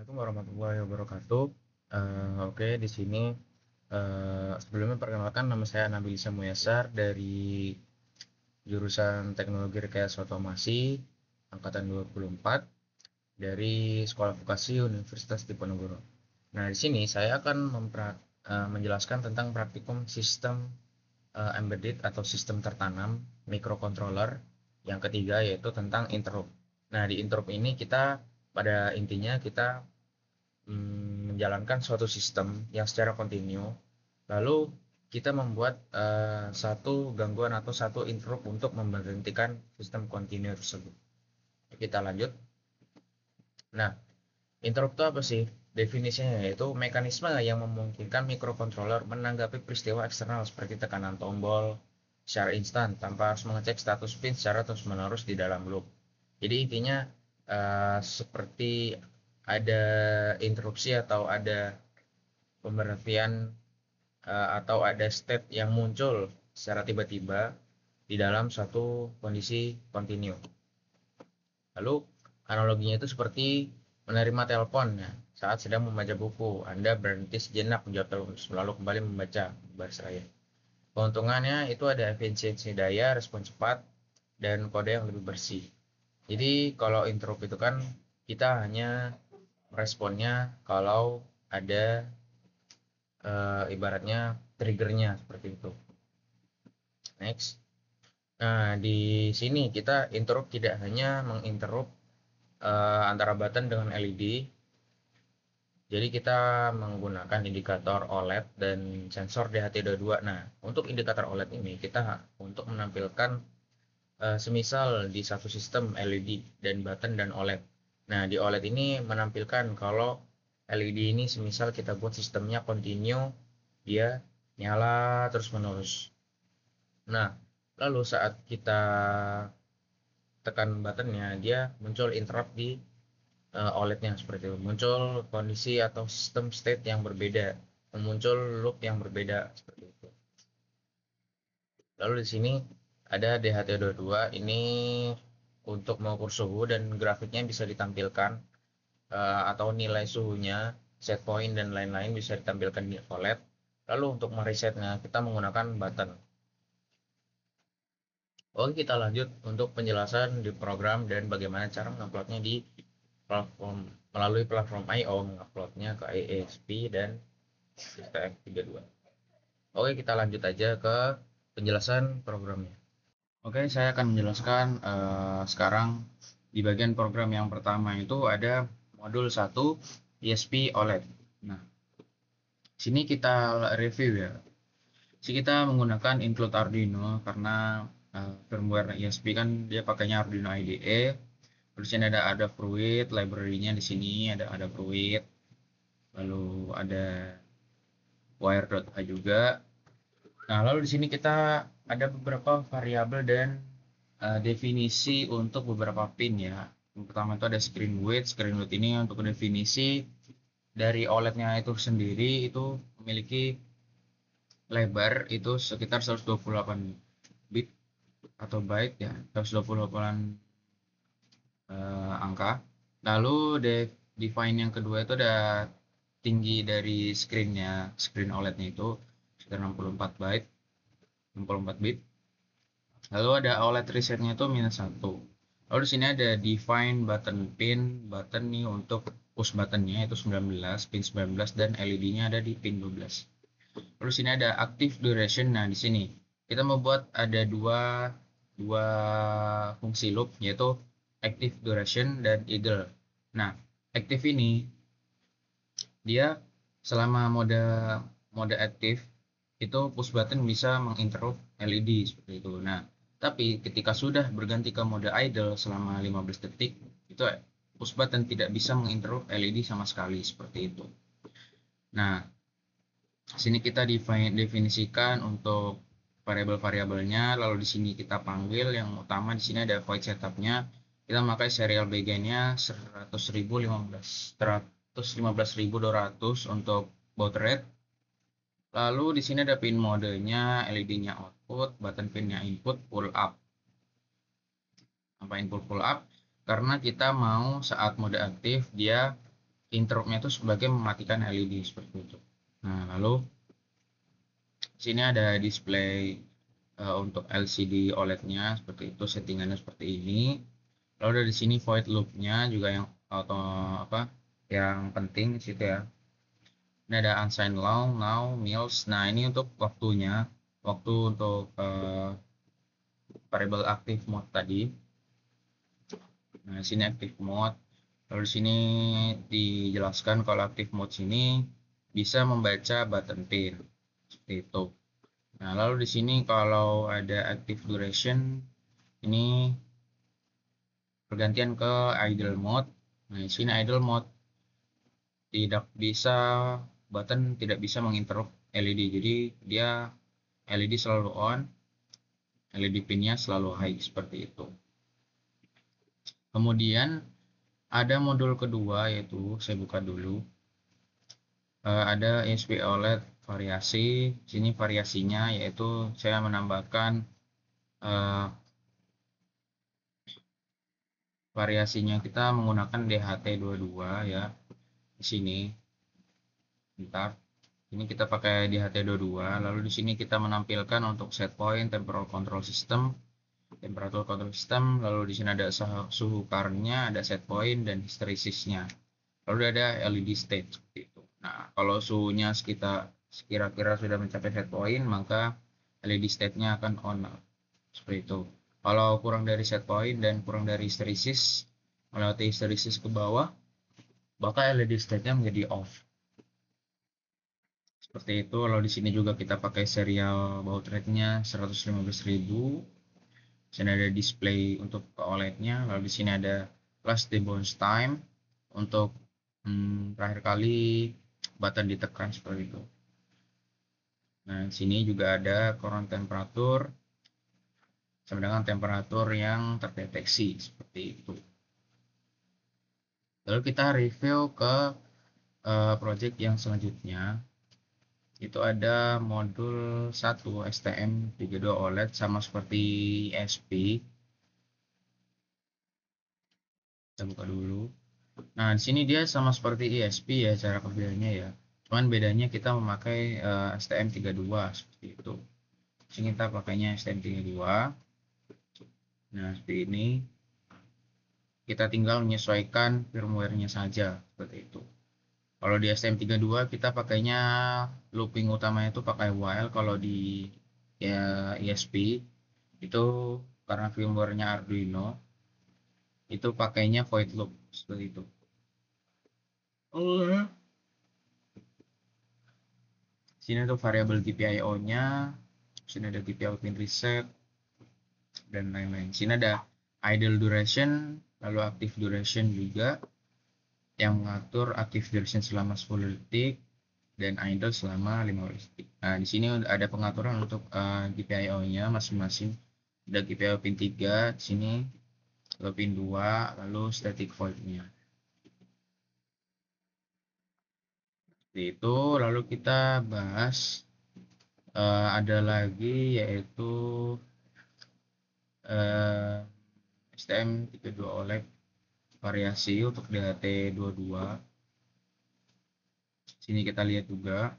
Assalamualaikum warahmatullahi wabarakatuh. Oke, di sini sebelumnya perkenalkan nama saya Nabil Isa Muyasar dari jurusan Teknologi Rekayasa Otomasi angkatan 24 dari Sekolah Vokasi Universitas Diponegoro. Nah, di sini saya akan menjelaskan tentang praktikum sistem embedded atau sistem tertanam microcontroller yang ketiga yaitu tentang interrupt. Nah, di interrupt ini pada intinya kita menjalankan suatu sistem yang secara kontinu, lalu kita membuat satu gangguan atau satu interrupt untuk memberhentikan sistem kontinu tersebut. Kita lanjut. Nah, interrupt itu apa sih? Definisinya yaitu mekanisme yang memungkinkan microcontroller menanggapi peristiwa eksternal seperti tekanan tombol secara instan tanpa harus mengecek status pin secara terus-menerus di dalam loop. Jadi intinya seperti ada interupsi atau ada pemberhentian atau ada state yang muncul secara tiba-tiba di dalam suatu kondisi kontinu. Lalu analoginya itu seperti menerima telepon ya, saat sedang membaca buku. Anda berhenti sejenak menjawab telepon, lalu kembali membaca baris saya. Keuntungannya itu ada efisiensi daya, respon cepat, dan kode yang lebih bersih. Jadi kalau interrupt itu kan kita hanya meresponnya kalau ada ibaratnya triggernya seperti itu. Next. Nah, di sini kita interrupt tidak hanya menginterrupt antara button dengan LED. Jadi kita menggunakan indikator OLED dan sensor DHT22. Nah, untuk indikator OLED ini kita untuk menampilkan semisal di satu sistem LED dan button dan OLED. Nah, di OLED ini menampilkan kalau LED ini semisal kita buat sistemnya continue, dia nyala terus-menerus. Nah, lalu saat kita tekan buttonnya, dia muncul interrupt di OLED-nya seperti itu. Muncul kondisi atau sistem state yang berbeda, muncul loop yang berbeda seperti itu. Lalu di sini ada DHT22 ini untuk mengukur suhu dan grafiknya bisa ditampilkan atau nilai suhunya, set point dan lain-lain bisa ditampilkan di OLED. Lalu untuk meresetnya kita menggunakan button. Oke, kita lanjut untuk penjelasan di program dan bagaimana cara menguploadnya di platform melalui platform I/O, menguploadnya ke ISP dan STM32. Oke, kita lanjut aja ke penjelasan programnya. Oke, saya akan menjelaskan sekarang di bagian program yang pertama itu ada modul 1 ISP OLED. Nah, sini kita review ya. Sini kita menggunakan include Arduino karena firmware ISP kan dia pakainya Arduino IDE. Terus ini ada Fruit, library-nya di sini ada Fruit. Lalu ada wire.h juga. Nah, lalu di sini kita ada beberapa variabel dan definisi untuk beberapa pin ya. Yang pertama itu ada screen width. Screen width ini untuk definisi dari OLED-nya itu sendiri itu memiliki lebar itu sekitar 128 bit atau byte ya, 128 angka. Lalu define yang kedua itu ada tinggi dari screen OLED-nya itu sekitar 64 byte, 64 bit. Lalu ada OLED reset-nya itu -1. Lalu di sini ada define button pin, button nih untuk push buttonnya itu 19, pin 19 dan LED-nya ada di pin 12. Lalu sini ada active duration. Nah, di sini kita membuat ada dua fungsi loop yaitu active duration dan idle. Nah, active ini dia selama mode aktif itu push button bisa menginterrupt LED seperti itu. Nah, tapi ketika sudah berganti ke mode idle selama 15 detik itu push button tidak bisa menginterrupt LED sama sekali seperti itu. Nah, sini kita definisikan untuk variabel-variabelnya, lalu di sini kita panggil yang utama di sini ada void setupnya. Kita pakai serial BG-nya 115.200 untuk baud rate. Lalu di sini ada pin modenya, LED-nya output, button pinnya input, pull up. Apa input pull up? Karena kita mau saat mode aktif dia interruptnya itu sebagai mematikan LED seperti itu. Nah, lalu sini ada display untuk LCD OLED-nya seperti itu, settingannya seperti ini. Lalu dari sini void loop-nya juga yang atau yang penting di situ ya. Ini ada unsigned long, now, meals. Nah, ini untuk waktunya, waktu untuk variable active mode tadi. Nah, di sini active mode. Lalu di sini dijelaskan kalau active mode sini bisa membaca button pin seperti itu. Nah, lalu di sini kalau ada active duration ini pergantian ke idle mode. Nah, di sini idle mode tidak bisa button tidak bisa menginterrupt LED. Jadi dia LED selalu on, LED pinnya selalu high seperti itu. Kemudian ada modul kedua yaitu saya buka dulu. Ada ESP OLED variasi. Sini variasinya yaitu saya menambahkan variasinya kita menggunakan DHT22 ya. Di sini. Bentar. Ini kita pakai DHT22. Lalu di sini kita menampilkan untuk set point, temporal control system, temperature control system. Lalu di sini ada suhu current-nya, ada set point dan hysteresis-nya. Lalu ada LED state seperti itu. Nah, kalau suhunya kira-kira sudah mencapai set point, maka LED state-nya akan on seperti itu. Kalau kurang dari set point dan kurang dari hysteresis, melewati hysteresis ke bawah, maka LED state-nya menjadi off. Seperti itu. Lalu di sini juga kita pakai serial baud rate-nya 115.000. Di sini ada display untuk OLED-nya. Lalu di sini ada last debounce time untuk terakhir kali button ditekan seperti itu. Nah, di sini juga ada current temperatur sama dengan temperatur yang terdeteksi seperti itu. Lalu kita review ke project yang selanjutnya. Itu ada modul 1 STM32 OLED sama seperti ESP. Kita buka dulu. Nah, di sini dia sama seperti ESP ya cara kerjanya ya. Cuman bedanya kita memakai STM32 seperti itu. Sini kita pakainya STM32. Nah, seperti ini. Kita tinggal menyesuaikan firmware-nya saja seperti itu. Kalau di STM32 kita pakainya looping utamanya itu pakai while. Kalau di ya, ESP itu karena firmware-nya Arduino itu pakainya void loop seperti itu. Sini untuk variabel GPIO-nya, sini ada GPIO pin reset dan lain-lain. Sini ada idle duration, lalu active duration juga yang mengatur active duration selama 10 detik dan idle selama 15 detik. Nah, di sini ada pengaturan untuk GPIO-nya masing-masing. Ada GPIO pin 3 di sini, lalu pin 2, lalu static void-nya. Itu lalu kita bahas ada lagi yaitu STM32 OLED variasi untuk DHT22. Sini kita lihat juga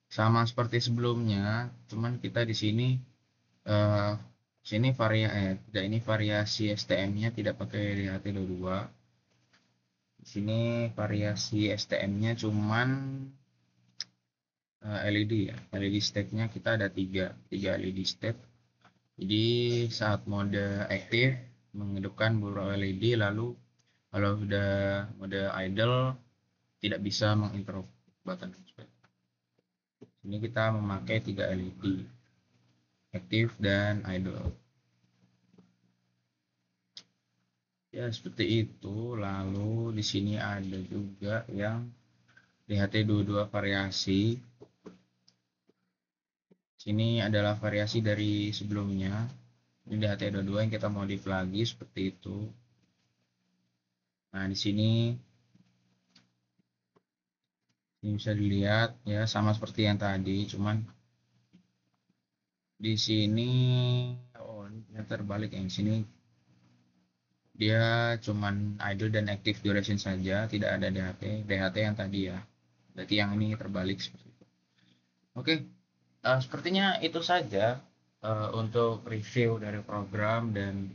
sama seperti sebelumnya, cuman kita di sini ini variasi STM-nya tidak pakai DHT22. Di sini variasi STM-nya cuman LED ya. LED state-nya kita ada 3 LED state. Jadi saat mode aktif menghidupkan bulu LED, lalu kalau sudah mode idle tidak bisa menginterrupt button. Ini kita memakai 3 LED aktif dan idle. Ya seperti itu. Lalu di sini ada juga yang DHT22 variasi. Sini adalah variasi dari sebelumnya. Ini DHT22 yang kita modif lagi seperti itu. Nah, di sini bisa dilihat ya sama seperti yang tadi, cuman di sini ini terbalik yang sini Dia cuman idle dan active duration saja, tidak ada DHT yang tadi ya. Berarti yang ini terbalik seperti itu. Oke, sepertinya itu saja untuk review dari program dan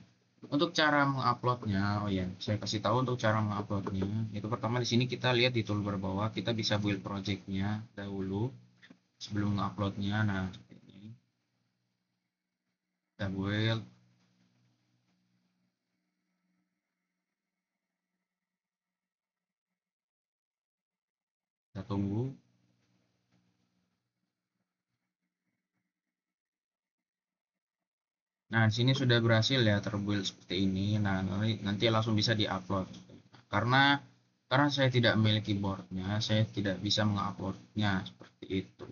untuk cara menguploadnya. Oh ya, saya kasih tahu untuk cara menguploadnya. Itu pertama di sini kita lihat di toolbar bawah, kita bisa build projectnya dahulu sebelum menguploadnya. Nah, seperti ini. Kita build. Kita tunggu. Nah, di sini sudah berhasil ya terbuild seperti ini. Nah, nanti langsung bisa diupload. Karena saya tidak memiliki boardnya, saya tidak bisa menguploadnya seperti itu.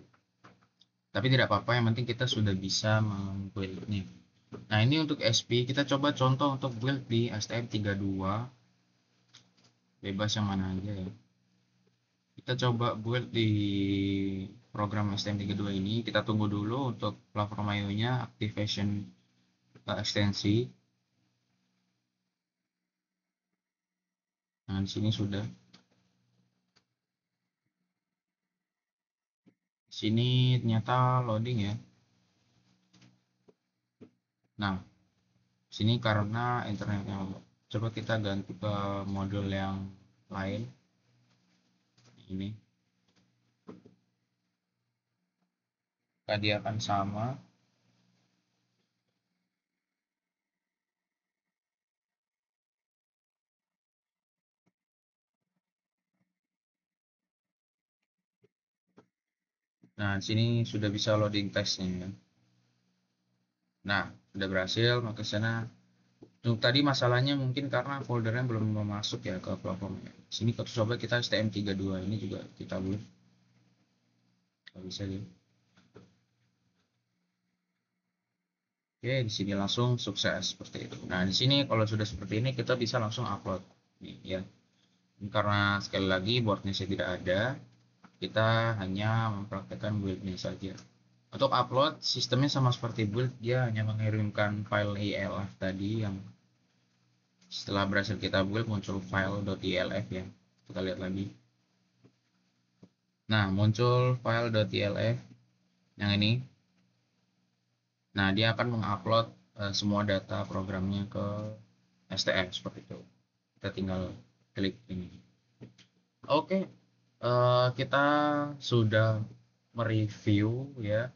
Tapi tidak apa-apa, yang penting kita sudah bisa membuildnya. Nah, ini untuk SP, kita coba contoh untuk build di STM32. Bebas yang mana aja ya. Kita coba build di program STM32 ini. Kita tunggu dulu untuk platform IO-nya activation ekstensi. Nah, di sini sudah. Di sini ternyata loading ya. Nah, sini karena internetnya. Coba kita ganti ke modul yang lain. Ini. Maka dia akan sama. Nah, di sini sudah bisa loading teksnya ya. Nah, sudah berhasil, maka sana. Untuk tadi masalahnya mungkin karena foldernya belum masuk ya ke platformnya. Sini kita coba kita STM32 ini juga kita buat. Kalau bisa ya. Oke, di sini langsung sukses seperti itu. Nah, di sini kalau sudah seperti ini kita bisa langsung upload. Nih ya. Karena sekali lagi boardnya saya tidak ada, kita hanya mempraktekkan buildnya saja. Untuk upload sistemnya sama seperti build, dia hanya mengirimkan file ILF tadi yang setelah berhasil kita build muncul file.ilf ya. Kita lihat lagi. Nah, muncul file.ilf yang ini. Nah, dia akan mengupload semua data programnya ke STM seperti itu. Kita tinggal klik ini. Oke, kita sudah mereview ya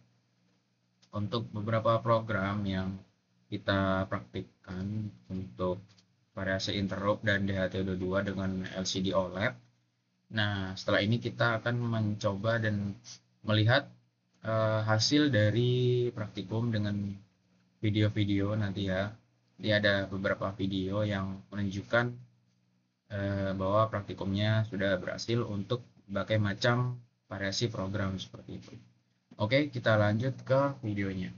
untuk beberapa program yang kita praktikkan untuk variasi interrupt dan DHT22 dengan LCD OLED. Nah, setelah ini kita akan mencoba dan melihat hasil dari praktikum dengan video-video nanti ya. Ini ada beberapa video yang menunjukkan bahwa praktikumnya sudah berhasil untuk berbagai macam variasi program seperti itu. Oke, kita lanjut ke videonya.